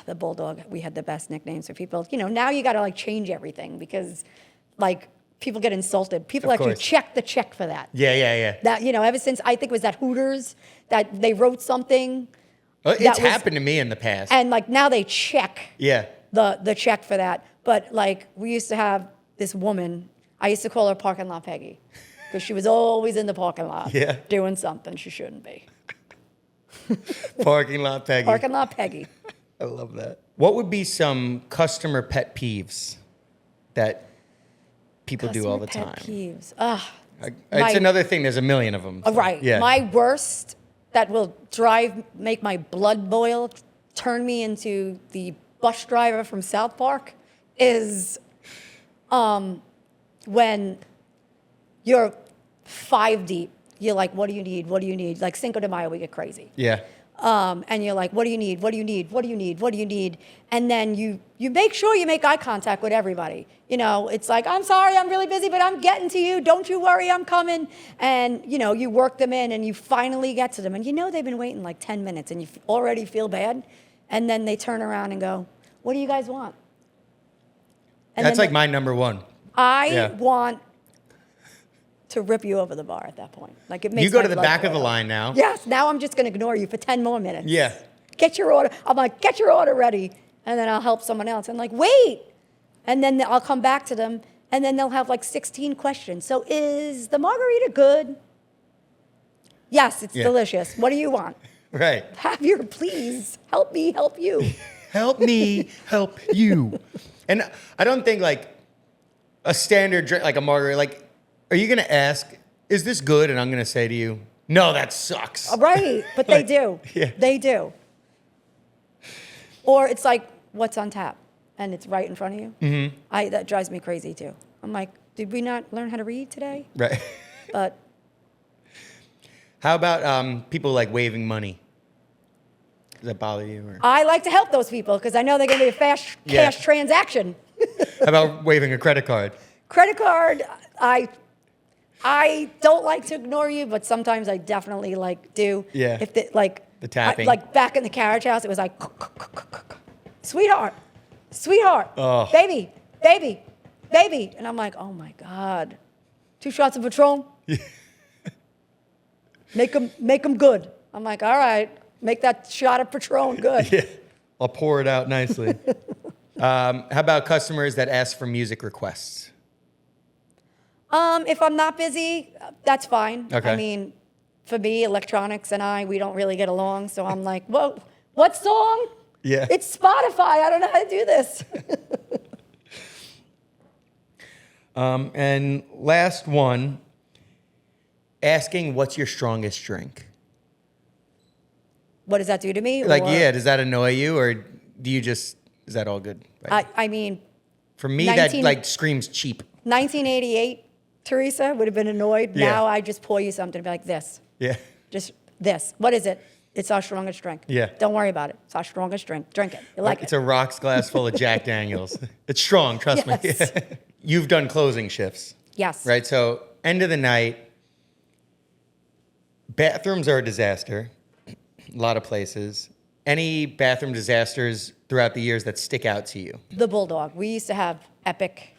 The Bulldog. We had the best nicknames for people. Now you got to like change everything because like people get insulted. People actually check the check for that. Yeah. That, ever since I think it was that Hooters that they wrote something. Well, it's happened to me in the past. And like now they check Yeah. the check for that. But like we used to have this woman, I used to call her Parking Lot Peggy because she was always in the parking lot doing something she shouldn't be. Parking Lot Peggy. Parking Lot Peggy. I love that. What would be some customer pet peeves that people do all the time? Pet peeves. It's another thing. There's a million of them. So, right. Yeah. My worst that will make my blood boil, turn me into the bus driver from South Park is when you're 5 deep. You're like, what do you need? What do you need? Like Cinco de Mayo, we get crazy. Yeah. And you're like, what do you need? What do you need? What do you need? What do you need? And then you make sure you make eye contact with everybody. It's like, I'm sorry, I'm really busy, but I'm getting to you. Don't you worry, I'm coming. And, you work them in and you finally get to them. And they've been waiting like 10 minutes and you already feel bad. And then they turn around and go, what do you guys want? And that's like my number one. I want to rip you over the bar at that point. Like it makes you go to my the back of the line now. Yes, now I'm just going to ignore you for 10 more minutes. Yeah. Get your order. I'm like, get your order ready. And then I'll help someone else. I'm like, wait. And then I'll come back to them and then they'll have like 16 questions. So is the margarita good? Yes, it's delicious. What do you want? Right. Have your, please help me help you. Help me help you. And I don't think like a standard drink, like a margarita, like, are you going to ask, is this good? And I'm going to say to you, no, that sucks. Right. But they do. Yeah. They do. Or it's like, what's on tap? And it's right in front of you. Mm-hmm. That drives me crazy too. I'm like, did we not learn how to read today? Right. But. How about people like waving money? Does that bother you? Or? I like to help those people because I know they're going to be a fast cash transaction. How about waving a credit card? Credit card, I don't like to ignore you, but sometimes I definitely do. Yeah. If the tapping. like back in the carriage house, it was like, sweetheart, Oh. baby, and I'm like, oh my God, 2 shots of Patron. Make them good. I'm like, all right, make that shot of Patron good. Yeah. I'll pour it out nicely. How about customers that ask for music requests? If I'm not busy, that's fine. Okay. I mean, for me, electronics and we don't really get along. So I'm like, whoa, what song? Yeah. It's Spotify. I don't know how to do this. And last one, asking what's your strongest drink? What does that do to me? Like, does that annoy you or do you just, is that all good? I mean. For me, that screams cheap. 1988, Teresa would have been annoyed. Yeah. Now I just pour you something and be like, this. Yeah. Just this. What is it? It's our strongest drink. Yeah. Don't worry about it. It's our strongest drink. Drink it. You like it. It's a rocks glass full of Jack Daniels. It's strong, trust me. You've done closing shifts. Yes. Right? So, end of the night, bathrooms are a disaster. A lot of places. Any bathroom disasters throughout the years that stick out to you? The Bulldog. We used to have epic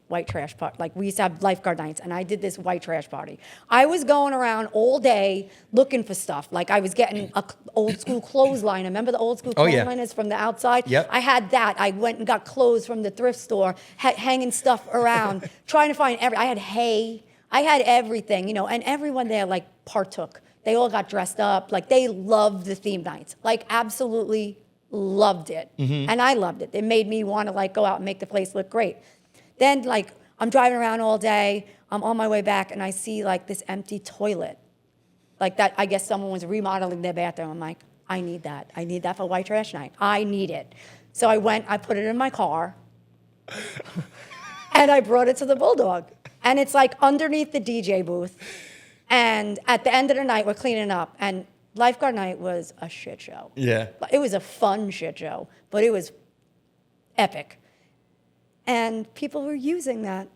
white trash party. Like we used to have lifeguard nights, and I did this white trash party. I was going around all day looking for stuff. Like I was getting a old school clothesline. Remember the old school clothesline is from the outside? Yep. I had that. I went and got clothes from the thrift store, hanging stuff around, trying to find I had hay. I had everything, and everyone there partook. They all got dressed up. Like they loved the theme nights. Like absolutely loved it. Mm-hmm. And I loved it. It made me want to go out and make the place look great. Then I'm driving around all day. I'm on my way back and I see this empty toilet. Like that, I guess someone was remodeling their bathroom. I'm like, I need that. I need that for white trash night. I need it. So I went, I put it in my car and I brought it to the Bulldog. And it's underneath the DJ booth. And at the end of the night, we're cleaning up. And lifeguard night was a shit show. Yeah. It was a fun shit show, but it was epic. And people were using that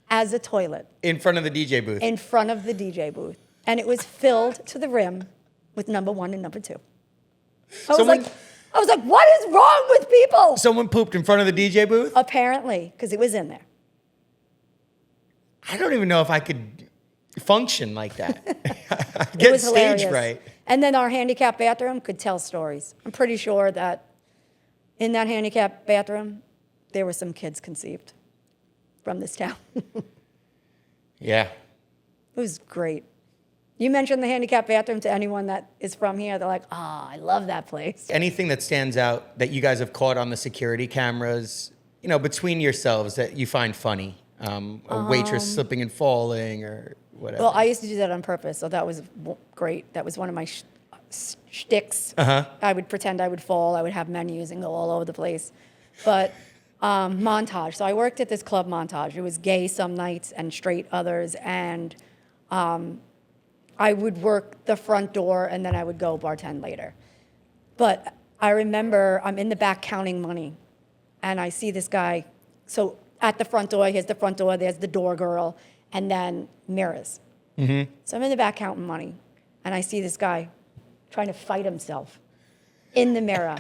as a toilet. In front of the DJ booth? In front of the DJ booth. And it was filled to the rim with number 1 and number 2. I was like, I was like, what is wrong with people? Someone pooped in front of the DJ booth? Apparently, because it was in there. I don't even know if I could function like that. It Get was stage hilarious. right. And then our handicap bathroom could tell stories. I'm pretty sure that in that handicap bathroom, there were some kids conceived from this town. It Yeah. was great. You mention the handicap bathroom to anyone that is from here, they're like, I love that place. Anything that stands out that you guys have caught on the security cameras, between yourselves that you find funny? A waitress slipping and falling or whatever. Well, I used to do that on purpose, so that was great. That was one of my shticks. I would pretend I would fall. I would have menus and go all over the place. But Montage. So I worked at this club, Montage. It was gay some nights and straight others. And I would work the front door, and then I would go bartend later. But I remember I'm in the back counting money, and I see this guy. So at the front door, here's the front door, there's the door girl, and then mirrors. So I'm in the back counting money, and I see this guy trying to fight himself in the mirror.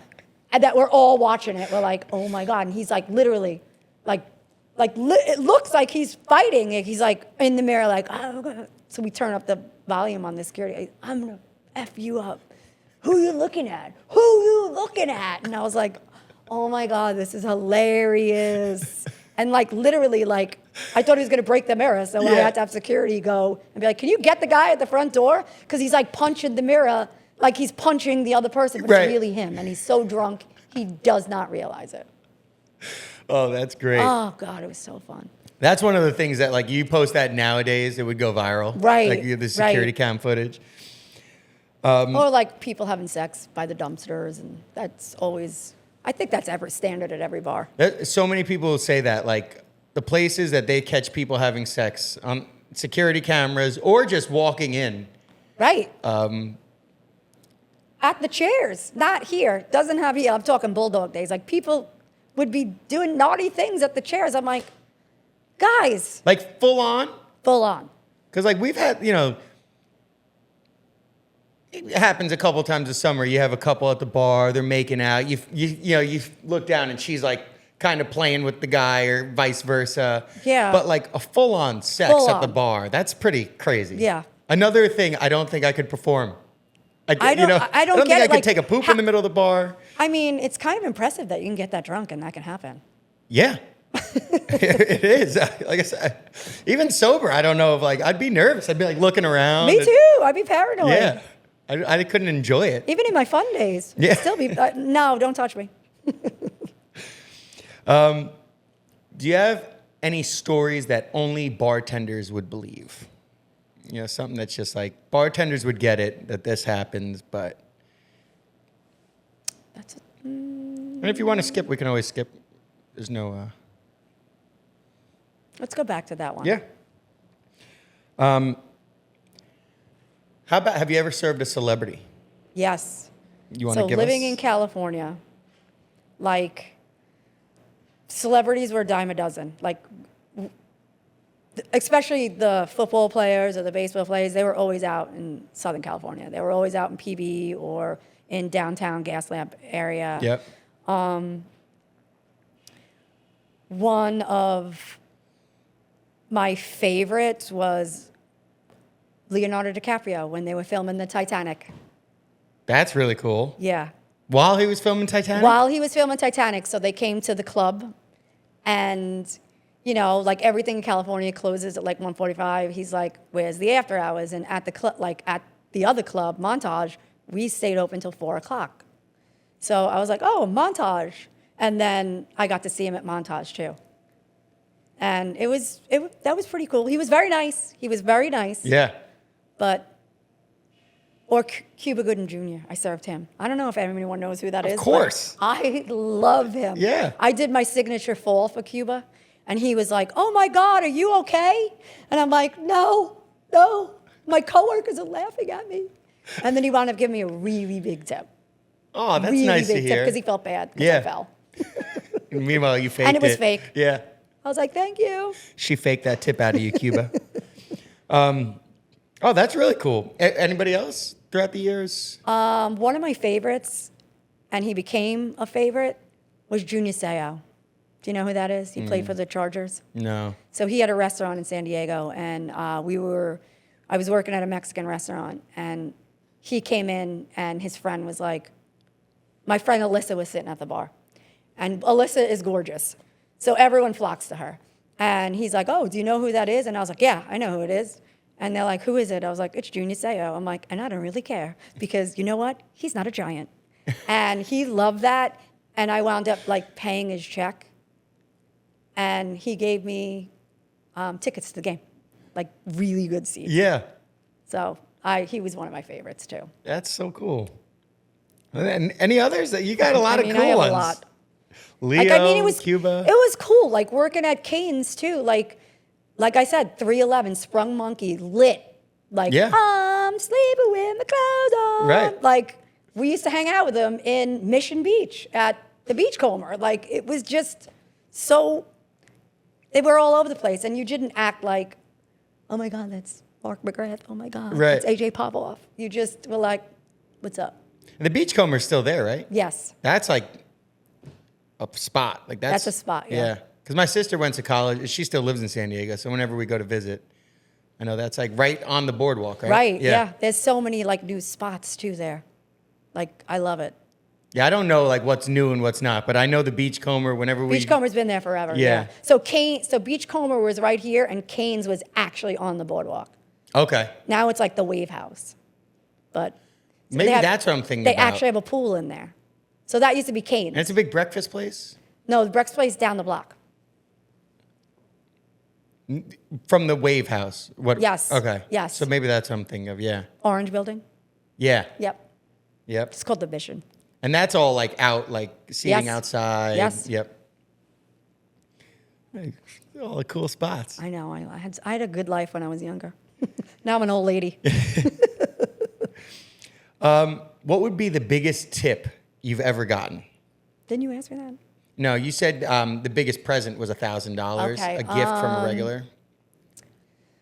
And that we're all watching it. We're like, oh my God. And he's like literally, it looks like he's fighting. He's like in the mirror, like, oh. So we turn up the volume on the security. I'm gonna F you up. Who you looking at? Who you looking at? And I was like, oh my God, this is hilarious. And literally, I thought he was gonna break the mirror. So I had to have security go and be like, can you get the guy at the front door? Because he's punching the mirror like he's punching the other person, but it's really him. And he's so drunk, he does not realize it. Oh, that's great. Oh God, it was so fun. That's one of the things that you post that nowadays, it would go viral. Right. The security cam footage. Or people having sex by the dumpsters, and that's always, I think that's standard at every bar. So many people say that, the places that they catch people having sex on security cameras or just walking in. Right. At the chairs, not here. Doesn't have here. I'm talking bulldog days. People would be doing naughty things at the chairs. I'm like, guys. Full on? Full on. Because we've had, it happens a couple times this summer. You have a couple at the bar, they're making out. You look down and she's kind of playing with the guy or vice versa. Yeah. But a full on sex Full at the on. bar, that's pretty crazy. Yeah. Another thing I don't think I could perform. I don't think get I it, could take a poop in the middle of the bar. I mean, it's kind of impressive that you can get that drunk and that can happen. Yeah. It is. Like I said, even sober, I don't know if I'd be nervous. I'd be looking around. Me too. I'd be paranoid. Yeah. I couldn't enjoy it. Even in my fun days. Yeah. I'd still be, no, don't touch me. Do you have any stories that only bartenders would believe? Something that's just bartenders would get it that this happens, but. That's And if you want to skip, we can always skip. There's no. Let's go back to that one. Yeah. How about, have you ever served a celebrity? Yes. You want to So give living us? in California, celebrities were a dime a dozen. Especially the football players or the baseball players, they were always out in Southern California. They were always out in PB or in downtown Gaslamp area. Yep. One of my favorites was Leonardo DiCaprio when they were filming the Titanic. That's really cool. Yeah. While he was filming Titanic? While he was filming Titanic, so they came to the club, and everything in California closes at 1:45. He's like, "Where's the after hours?" And at the club, at the other club, Montage, we stayed open till 4:00. So I was like, "Oh, Montage," and then I got to see him at Montage too, and that was pretty cool. He was very nice. Yeah. But. Or Cuba Gooding Jr. I served him. I don't know if anyone knows who that is. Of course. I love him. Yeah. I did my signature fall for Cuba, and he was like, "Oh my God, are you okay?" And I'm like, No. My coworkers are laughing at me. And then he wound up giving me a really big tip. Oh, that's really nice to big tip hear. because he felt bad because Yeah. I fell. And meanwhile, you faked it. And it was fake. Yeah. I was like, "Thank you." She faked that tip out of you, Cuba. Oh, that's really cool. Anybody else throughout the years? One of my favorites, and he became a favorite was Junior Seau. Do you know who that is? He played for the Chargers. No. So he had a restaurant in San Diego, and I was working at a Mexican restaurant, and he came in, and his friend was like, my friend Alyssa was sitting at the bar, and Alyssa is gorgeous, so everyone flocks to her. And he's like, oh, do you know who that is? And I was like, yeah, I know who it is. And they're like, who is it? I was like, it's Junior Seau. I'm like, and I don't really care, because you know what? He's not a giant. And he loved that, and I wound up like paying his check. And he gave me tickets to the game, like really good seats. Yeah. So he was one of my favorites too. That's so cool. And any others? You got a lot of cool I have ones. a lot. Leo, it was Cuba. It was cool, like working at Cane's too. Like I said, 311, Sprung Monkey, lit. Like, Yeah. I'm sleeping with my clothes on. Right. Like, we used to hang out with them in Mission Beach at the Beachcomber. Like, it was just so, they were all over the place. And you didn't act like, oh my God, that's Mark McGrath. Oh my God, Right. it's AJ Popoff. You just were like, what's up? And the Beachcomber's still there, right? Yes. That's like a spot. Like that's a spot, yeah. Because my sister went to college. She still lives in San Diego. So whenever we go to visit, I know that's like right on the boardwalk, right? Right, yeah. There's so many like new spots too there. Like, I love it. Yeah, I don't know like what's new and what's not, but I know the Beachcomber whenever we... Beachcomber's been there forever. Yeah. So Beachcomber was right here, and Cane's was actually on the boardwalk. Okay. Now it's like the Wave House, but Maybe that's what I'm thinking They about. actually have a pool in there. So that used to be Cane's. And it's a big breakfast place? No, the breakfast place down the block. From the Wave House? What? Yes. Okay. Yes. So maybe that's what I'm thinking of, yeah. Orange Building. Yeah. Yep. Yep. It's called the Mission. And that's all like out, like seating Yes. outside. Yes. Yep. Hey, all the cool spots. I know. I had a good life when I was younger. Now I'm an old lady. What would be the biggest tip you've ever gotten? Didn't you ask me that? No, you said the biggest present was $1,000, Okay, a gift from a regular.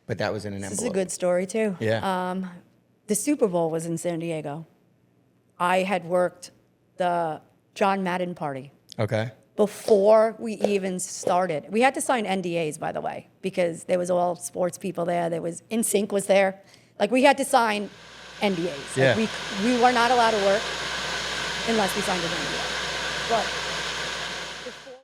But that was in an This envelope. is a good story too. Yeah. The Super Bowl was in San Diego. I had worked the John Madden party Okay. before we even started. We had to sign NDAs, by the way, because there was all sports people there. There was NSYNC was there. Like, we had to sign NDAs. Yeah. Like, we were not allowed to work unless we signed an NDA. But